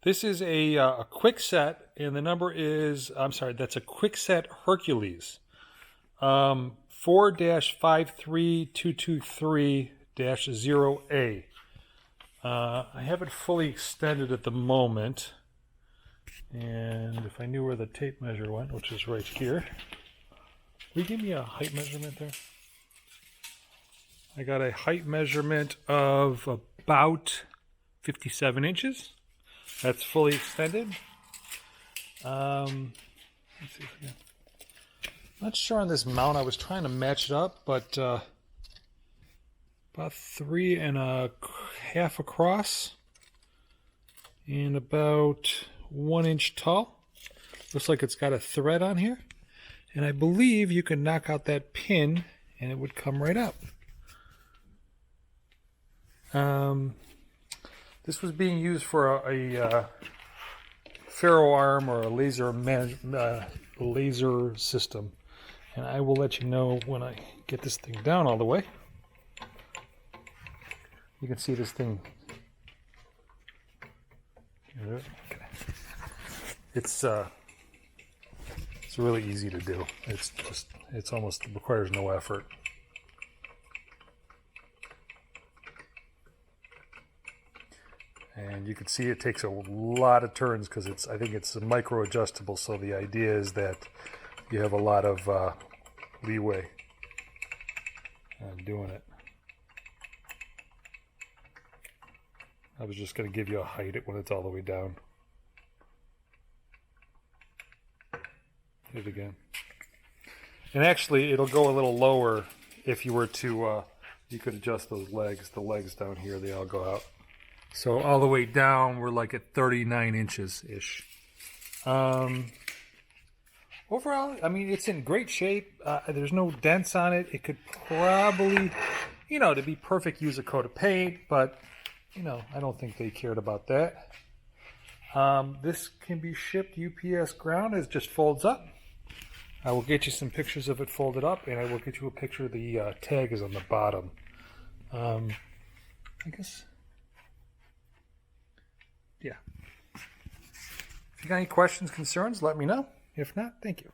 This is a Quickset, and the number is, I'm sorry, that's a Quickset Hercules. 4-53223-0A. I have it fully extended at the moment. And if I knew where the tape measure went, which is right here. Will you give me a height measurement there? I got a height measurement of about 57 inches. That's fully extended. Let's see if we can. Not sure on this mount. I was trying to match it up, but about 3.5 across and about 1 inch tall. Looks like it's got a thread on here, and I believe you can knock out that pin and it would come right up. This was being used for a Faro arm or a laser system, and I will let you know when I get this thing down all the way. You can see this thing. Okay. It's really easy to do. It's almost requires no effort. And you can see it takes a lot of turns because I think it's micro adjustable. So the idea is that you have a lot of leeway doing it. I was just going to give you a height when it's all the way down. Hit it again. And actually, it'll go a little lower if you were to, you could adjust those legs. The legs down here, they all go out. So all the way down, we're like at 39 inches-ish. Overall, I mean, it's in great shape. There's no dents on it. It could probably, to be perfect, use a coat of paint, but, I don't think they cared about that. This can be shipped UPS ground. It just folds up. I will get you some pictures of it folded up, and I will get you a picture of the tag is on the bottom. I guess... yeah. If you got any questions, concerns, let me know. If not, thank you.